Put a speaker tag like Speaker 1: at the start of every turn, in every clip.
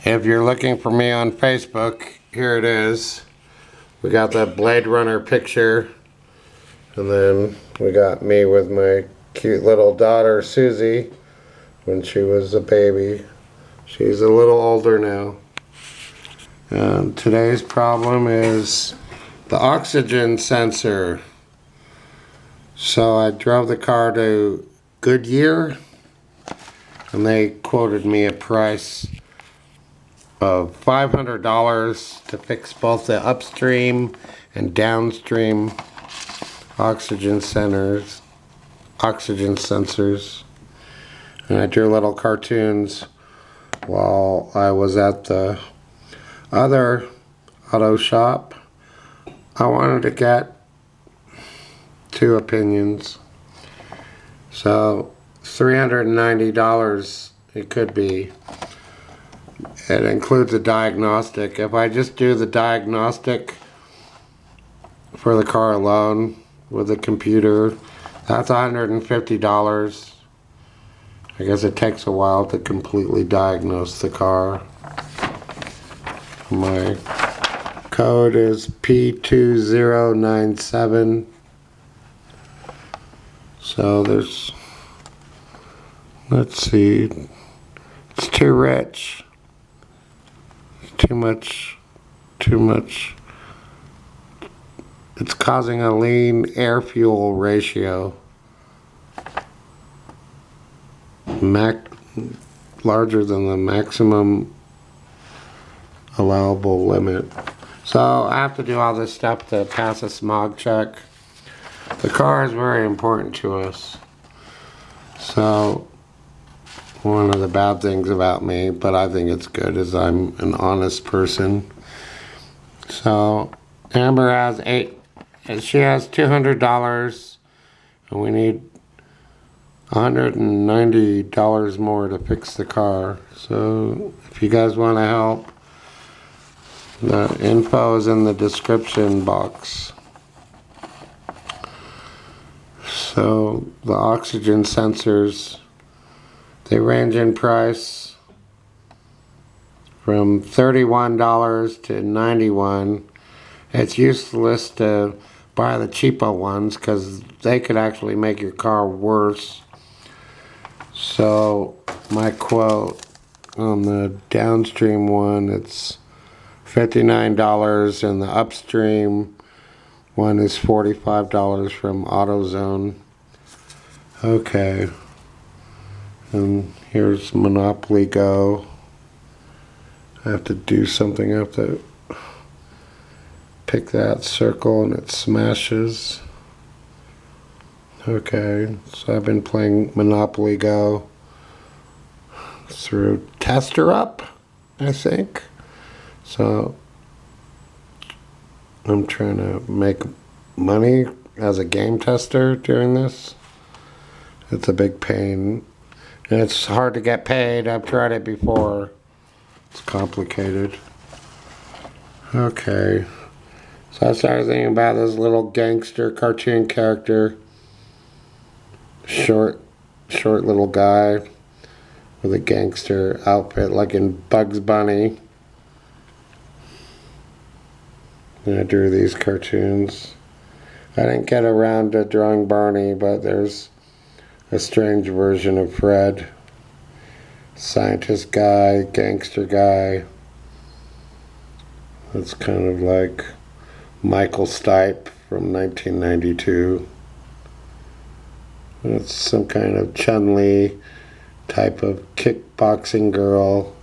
Speaker 1: If you're looking for me on Facebook, here it is. We got that Blade Runner picture. And then we got me with my cute little daughter, Susie, when she was a baby. She's a little older now. And today's problem is the oxygen sensor. So I drove the car to Goodyear, and they quoted me a price of $500 to fix both the upstream and downstream oxygen sensors. And I drew little cartoons while I was at the other auto shop. I wanted to get 2 opinions. So $390 it could be. It includes a diagnostic. If I just do the diagnostic for the car alone with the computer, that's $150. I guess it takes a while to completely diagnose the car. My code is P2097. So there's, let's see, it's too rich. Too much. It's causing a lean air fuel ratio. Larger than the maximum allowable limit. So I have to do all this stuff to pass a smog check. The car is very important to us. So one of the bad things about me, but I think it's good, is I'm an honest person. So Amber has she has $200, and we need $190 more to fix the car. So if you guys want to help, the info is in the description box. So the oxygen sensors, they range in price from $31 to $91. It's useless to buy the cheapo ones because they could actually make your car worse. So my quote on the downstream one, it's $59, and the upstream one is $45 from AutoZone. Okay. And here's Monopoly Go. I have to do something. I have to pick that circle and it smashes. Okay, so I've been playing Monopoly Go through Tester Up, I think. So I'm trying to make money as a game tester doing this. It's a big pain. And it's hard to get paid. I've tried it before. It's complicated. Okay. So I started thinking about this little gangster cartoon character. Short little guy with a gangster outfit like in Bugs Bunny. And I drew these cartoons. I didn't get around to drawing Barney, but there's a strange version of Fred. Scientist guy, gangster guy. That's kind of like Michael Stipe from 1992. It's some kind of Chun-Li type of kickboxing girl.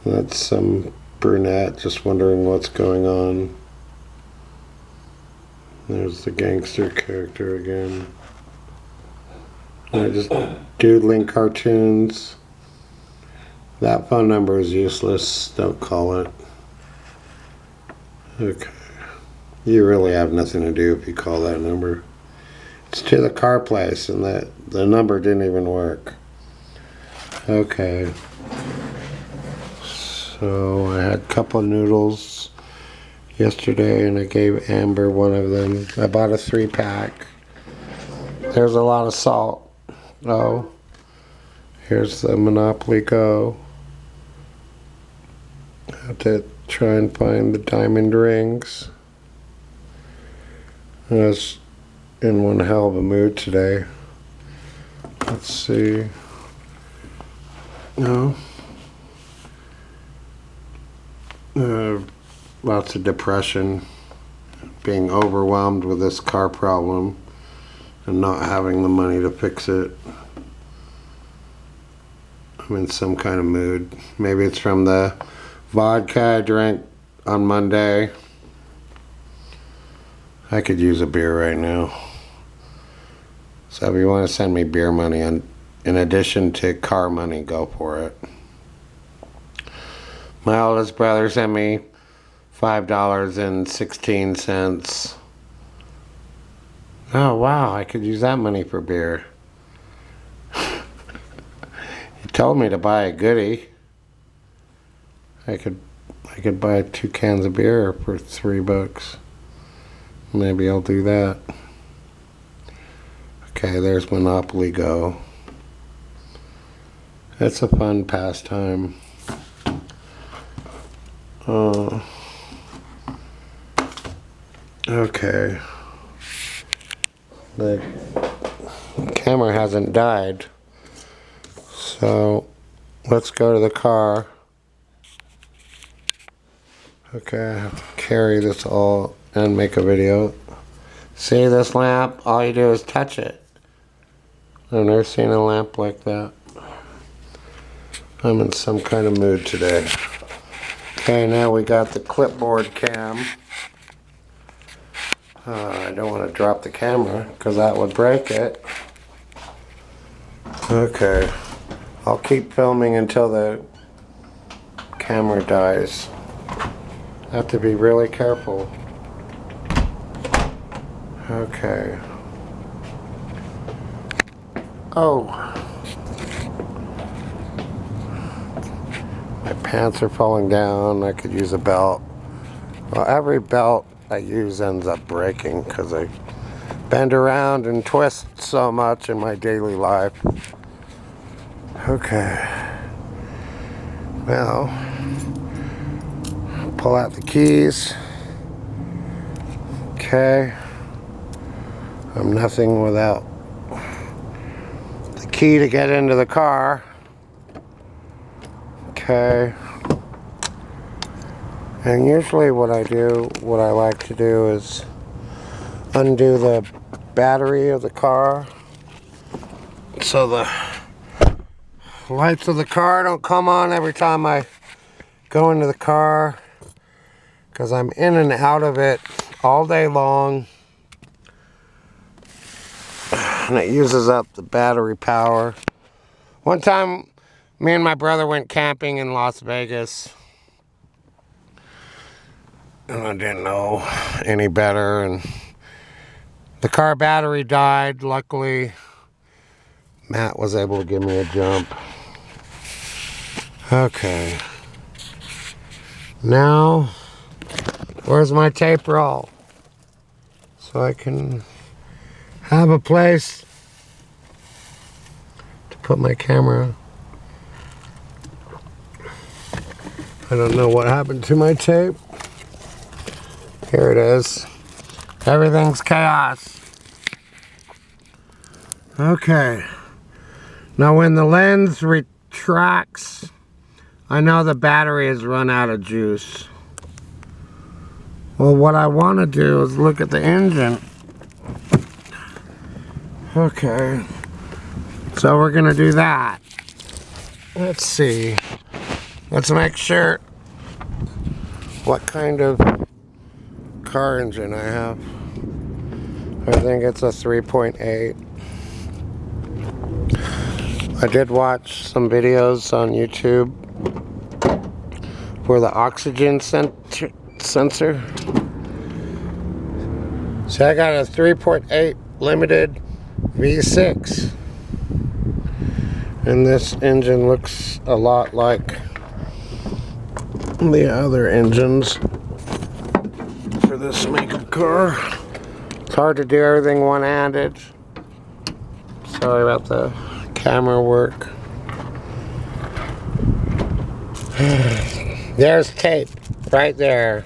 Speaker 1: That's some brunette just wondering what's going on. There's the gangster character again. I just doodling cartoons. That phone number is useless. Don't call it. Okay. You really have nothing to do if you call that number. It's to the car place, and the number didn't even work. Okay. So I had a couple noodles yesterday, and I gave Amber one of them. I bought a 3-pack. There's a lot of salt. Oh, here's the Monopoly Go. Have to try and find the diamond rings. I was in one hell of a mood today. Let's see. No. Lots of depression, being overwhelmed with this car problem and not having the money to fix it. I'm in some kind of mood. Maybe it's from the vodka I drank on Monday. I could use a beer right now. So if you want to send me beer money in addition to car money, go for it. My oldest brother sent me $5.16. Oh wow, I could use that money for beer. He told me to buy a goodie. I could buy 2 cans of beer for $3. Maybe I'll do that. Okay, there's Monopoly Go. It's a fun pastime. Okay. The camera hasn't died. So let's go to the car. Okay, I have to carry this all and make a video. See this lamp? All you do is touch it. I've never seen a lamp like that. I'm in some kind of mood today. Okay, now we got the clipboard cam. I don't want to drop the camera because that would break it. Okay, I'll keep filming until the camera dies. I have to be really careful. Okay. Oh. My pants are falling down. I could use a belt. Well, every belt I use ends up breaking because I bend around and twist so much in my daily life. Okay. Now, pull out the keys. Okay. I'm nothing without the key to get into the car. Okay. And usually what I like to do is undo the battery of the car so the lights of the car don't come on every time I go into the car, because I'm in and out of it all day long and it uses up the battery power. One time me and my brother went camping in Las Vegas and I didn't know any better, and the car battery died. Luckily, Matt was able to give me a jump. Okay. Now, where's my tape roll? So I can have a place to put my camera. I don't know what happened to my tape. Here it is. Everything's chaos. Okay. Now when the lens retracts, I know the battery has run out of juice. Well, what I want to do is look at the engine. Okay. So we're going to do that. Let's see. Let's make sure what kind of car engine I have. I think it's a 3.8. I did watch some videos on YouTube for the oxygen sensor. So I got a 3.8 limited V6. And this engine looks a lot like the other engines for this make of car. It's hard to do everything one-handed. Sorry about the camera work. There's tape right there.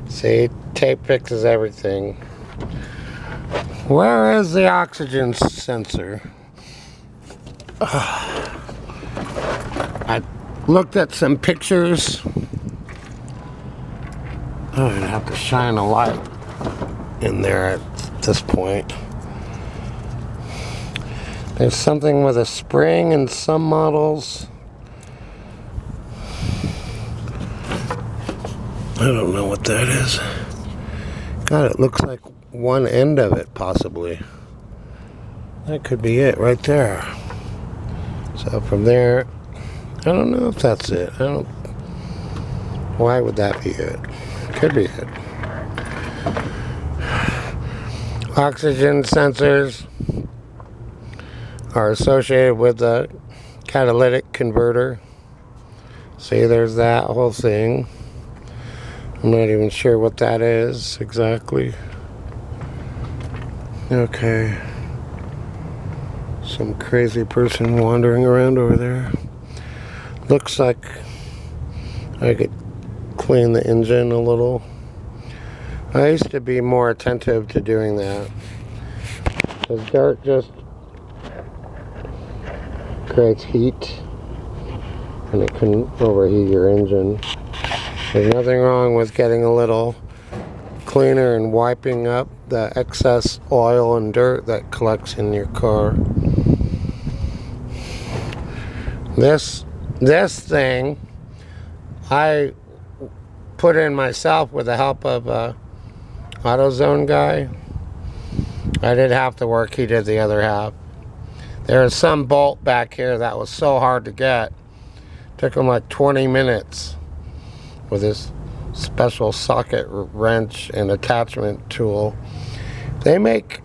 Speaker 1: See, tape fixes everything. Where is the oxygen sensor? I looked at some pictures. Oh, I'd have to shine a light in there at this point. There's something with a spring in some models. I don't know what that is. God, it looks like one end of it, possibly. That could be it right there. So from there, I don't know if that's it. Why would that be it? Could be it. Oxygen sensors are associated with the catalytic converter. See, there's that whole thing. I'm not even sure what that is exactly. Okay. Some crazy person wandering around over there. Looks like I could clean the engine a little. I used to be more attentive to doing that. Because dirt just creates heat and it can overheat your engine. There's nothing wrong with getting a little cleaner and wiping up the excess oil and dirt that collects in your car. This thing I put in myself with the help of a AutoZone guy. I did half the work, he did the other half. There was some bolt back here that was so hard to get. Took him like 20 minutes with this special socket wrench and attachment tool. They make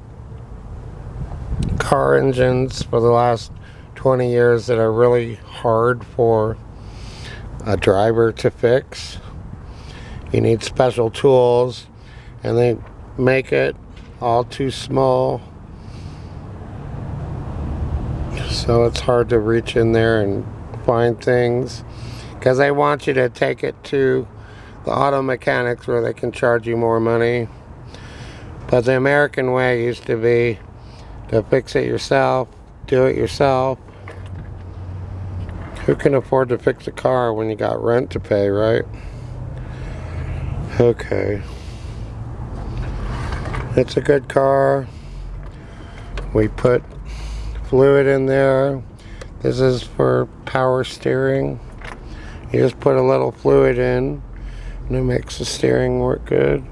Speaker 1: car engines for the last 20 years that are really hard for a driver to fix. You need special tools, and they make it all too small, so it's hard to reach in there and find things, because they want you to take it to the auto mechanics where they can charge you more money. But the American way used to be to fix it yourself, do it yourself. Who can afford to fix a car when you got rent to pay, right? Okay. It's a good car. We put fluid in there. This is for power steering. You just put a little fluid in and it makes the steering work good.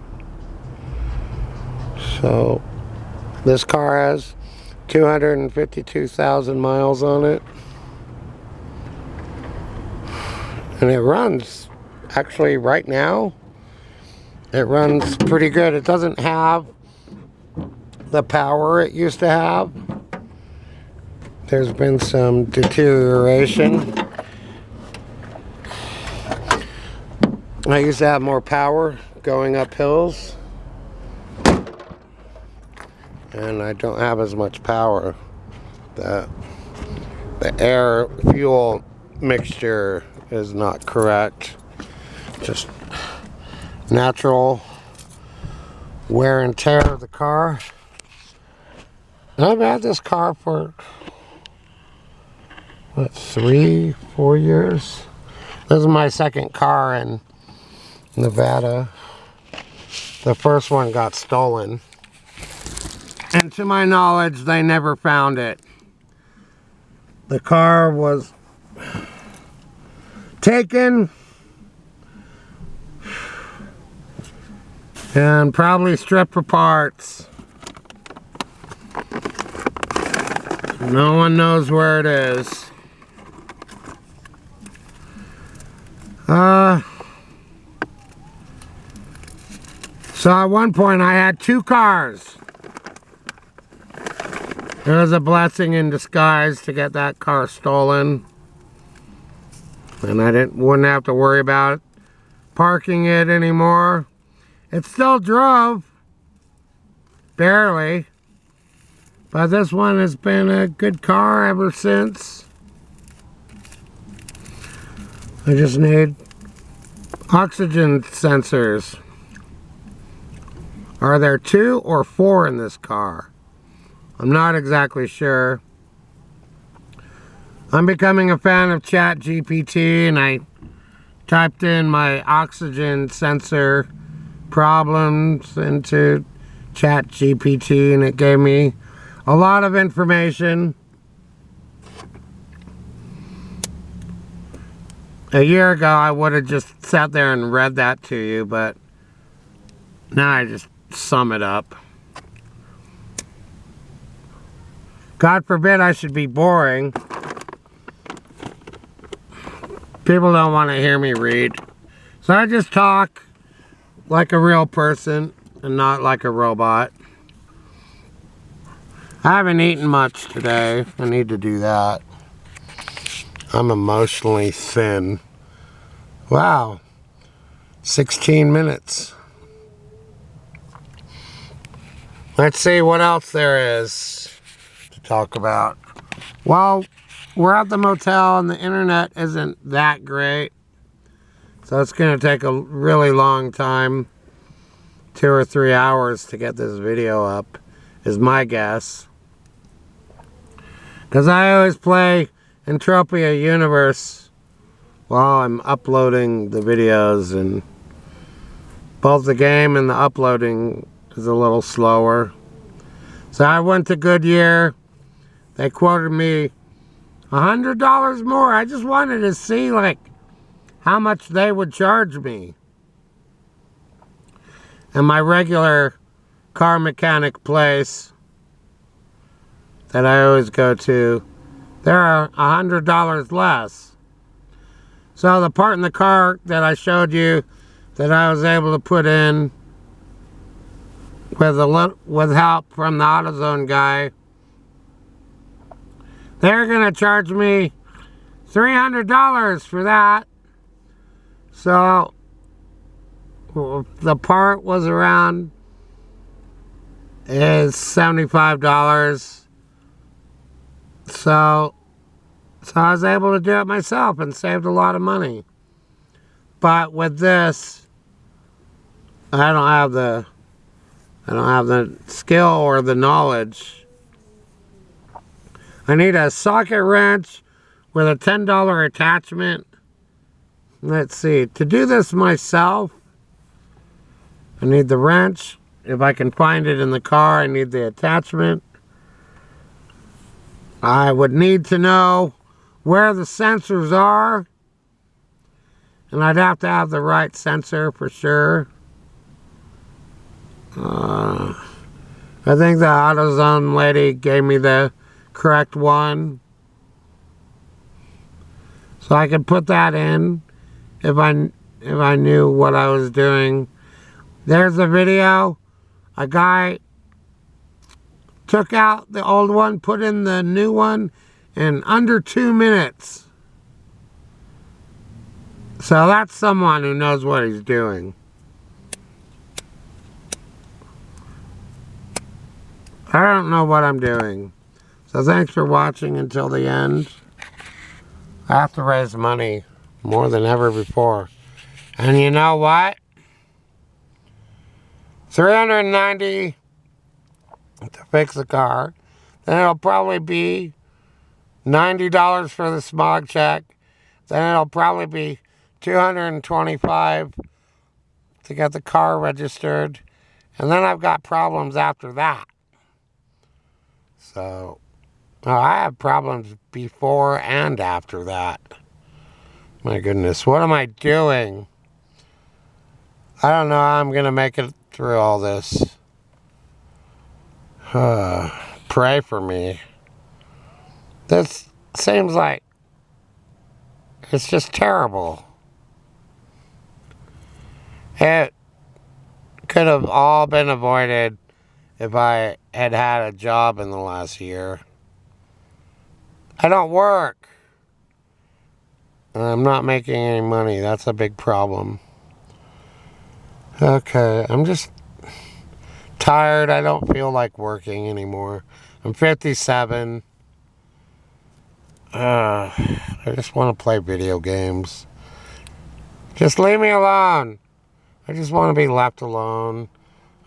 Speaker 1: So this car has 252,000 miles on it. And it runs, actually right now, it runs pretty good. It doesn't have the power it used to have. There's been some deterioration. I used to have more power going up hills, and I don't have as much power. The air fuel mixture is not correct. Just natural wear and tear of the car. And I've had this car for what, 3-4 years? This is my second car in Nevada. The first one got stolen, and to my knowledge they never found it. The car was taken and probably stripped for parts. No one knows where it is. So at one point I had 2 cars. It was a blessing in disguise to get that car stolen. And I wouldn't have to worry about parking it anymore. It still drove, barely, but this one has been a good car ever since. I just need Oxygen sensors. Are there 2 or 4 in this car? I'm not exactly sure. I'm becoming a fan of ChatGPT, and I typed in my oxygen sensor problems into ChatGPT, and it gave me a lot of information. A year ago, I would have just sat there and read that to you, but now I just sum it up. God forbid I should be boring. People don't want to hear me read. So I just talk like a real person and not like a robot. I haven't eaten much today. I need to do that. I'm emotionally thin. Wow. 16 minutes. Let's see what else there is to talk about. Well, we're at the motel and the internet isn't that great. So it's going to take a really long time. 2 or 3 hours to get this video up is my guess. Because I always play Entropia Universe while I'm uploading the videos, and both the game and the uploading is a little slower. So I went to Goodyear. They quoted me $100 more. I just wanted to see like how much they would charge me. And my regular car mechanic place that I always go to, they're $100 less. So the part in the car that I showed you that I was able to put in with help from the AutoZone guy, they're gonna charge me $300 for that. So the part was around is $75. So I was able to do it myself and saved a lot of money. But with this, I don't have the skill or the knowledge. I need a socket wrench with a $10 attachment. Let's see, to do this myself, I need the wrench. If I can find it in the car, I need the attachment. I would need to know where the sensors are, and I'd have to have the right sensor for sure. I think the AutoZone lady gave me the correct one, so I could put that in if I knew what I was doing. There's a video. A guy took out the old one, put in the new one in under 2 minutes. So that's someone who knows what he's doing. I don't know what I'm doing. So thanks for watching until the end. I have to raise money more than ever before. And you know what? $390 to fix the car. Then it'll probably be $90 for the smog check. Then it'll probably be $225 to get the car registered. And then I've got problems after that. So, I have problems before and after that. My goodness, what am I doing? I don't know how I'm going to make it through all this. Pray for me. This seems like it's just terrible. It could have all been avoided if I had had a job in the last year. I don't work. And I'm not making any money. That's a big problem. Okay, I'm just tired. I don't feel like working anymore. I'm 57. I just want to play video games. Just leave me alone. I just want to be left alone.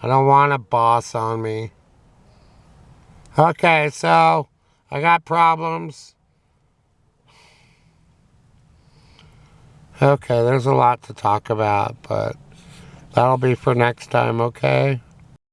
Speaker 1: I don't want a boss on me. Okay, so I got problems. Okay, there's a lot to talk about, but that'll be for next time, okay?